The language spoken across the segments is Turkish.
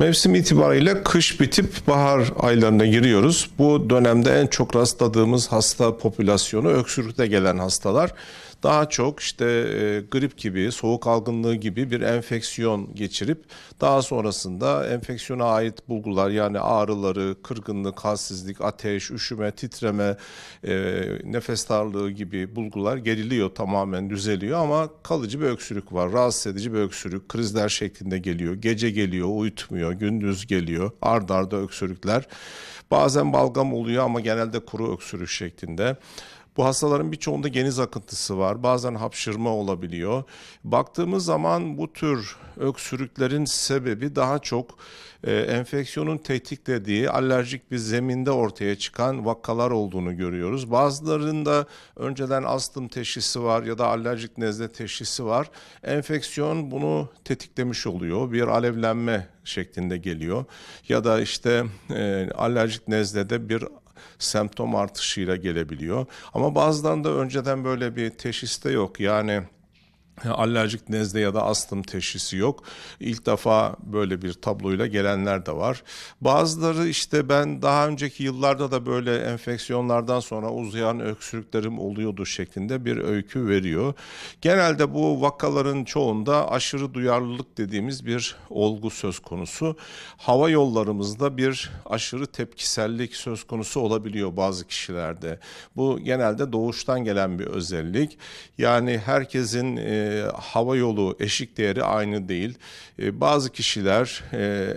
Mevsim itibariyle kış bitip bahar aylarına giriyoruz. Bu dönemde en çok rastladığımız hasta popülasyonu öksürükte gelen hastalar. Daha çok işte grip gibi, soğuk algınlığı gibi bir enfeksiyon geçirip daha sonrasında enfeksiyona ait bulgular yani ağrıları, kırgınlık, halsizlik, ateş, üşüme, titreme, nefes darlığı gibi bulgular geriliyor, tamamen düzeliyor ama kalıcı bir öksürük var. Rahatsız edici bir öksürük, krizler şeklinde geliyor, gece geliyor, uyutmuyor, gündüz geliyor, ard arda öksürükler. Bazen balgam oluyor ama genelde kuru öksürük şeklinde. Bu hastaların birçoğunda geniz akıntısı var. Bazen hapşırma olabiliyor. Baktığımız zaman bu tür öksürüklerin sebebi daha çok enfeksiyonun tetiklediği alerjik bir zeminde ortaya çıkan vakalar olduğunu görüyoruz. Bazılarında önceden astım teşhisi var ya da alerjik nezle teşhisi var. Enfeksiyon bunu tetiklemiş oluyor. Bir alevlenme şeklinde geliyor. Ya da işte alerjik nezlede bir semptom artışıyla gelebiliyor. Ama bazılarında önceden böyle bir teşhis de yok. Yani alerjik nezle ya da astım teşhisi yok. İlk defa böyle bir tabloyla gelenler de var. Bazıları işte ben daha önceki yıllarda da böyle enfeksiyonlardan sonra uzayan öksürüklerim oluyordu şeklinde bir öykü veriyor. Genelde bu vakaların çoğunda aşırı duyarlılık dediğimiz bir olgu söz konusu. Hava yollarımızda bir aşırı tepkisellik söz konusu olabiliyor bazı kişilerde. Bu genelde doğuştan gelen bir özellik. Yani herkesin hava yolu eşik değeri aynı değil. Bazı kişiler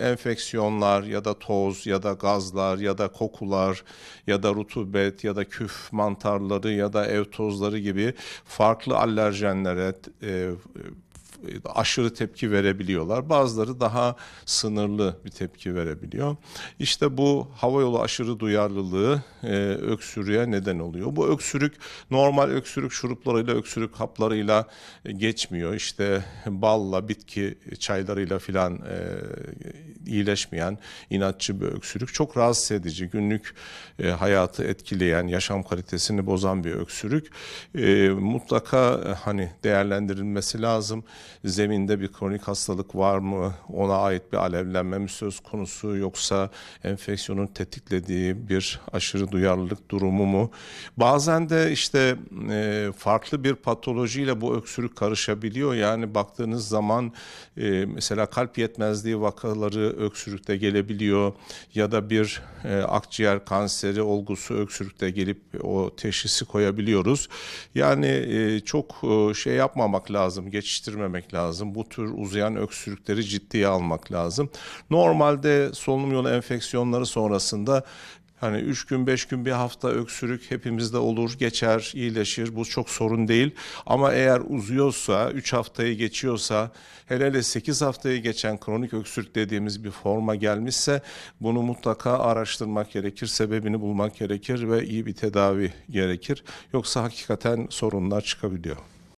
enfeksiyonlar ya da toz ya da gazlar ya da kokular ya da rutubet ya da küf mantarları ya da ev tozları gibi farklı alerjenlere aşırı tepki verebiliyorlar. Bazıları daha sınırlı bir tepki verebiliyor. İşte bu havayolu aşırı duyarlılığı öksürüğe neden oluyor. Bu öksürük normal öksürük şuruplarıyla, öksürük haplarıyla geçmiyor. İşte balla, bitki çaylarıyla filan iyileşmeyen inatçı bir öksürük. Çok rahatsız edici, günlük hayatı etkileyen, yaşam kalitesini bozan bir öksürük. Mutlaka hani değerlendirilmesi lazım. Zeminde bir kronik hastalık var mı? Ona ait bir alevlenme mi söz konusu yoksa enfeksiyonun tetiklediği bir aşırı duyarlılık durumu mu? Bazen de işte farklı bir patolojiyle bu öksürük karışabiliyor. Yani baktığınız zaman mesela kalp yetmezliği vakaları öksürükte gelebiliyor ya da bir akciğer kanseri olgusu öksürükte gelip o teşhisi koyabiliyoruz. Yani çok şey yapmamak lazım, geçiştirmemek lazım. Bu tür uzayan öksürükleri ciddiye almak lazım. Normalde solunum yolu enfeksiyonları sonrasında hani 3 gün 5 gün bir hafta öksürük hepimizde olur, geçer, iyileşir. Bu çok sorun değil. Ama eğer uzuyorsa, 3 haftayı geçiyorsa, hele 8 haftayı geçen kronik öksürük dediğimiz bir forma gelmişse bunu mutlaka araştırmak gerekir, sebebini bulmak gerekir ve iyi bir tedavi gerekir. Yoksa hakikaten sorunlar çıkabiliyor.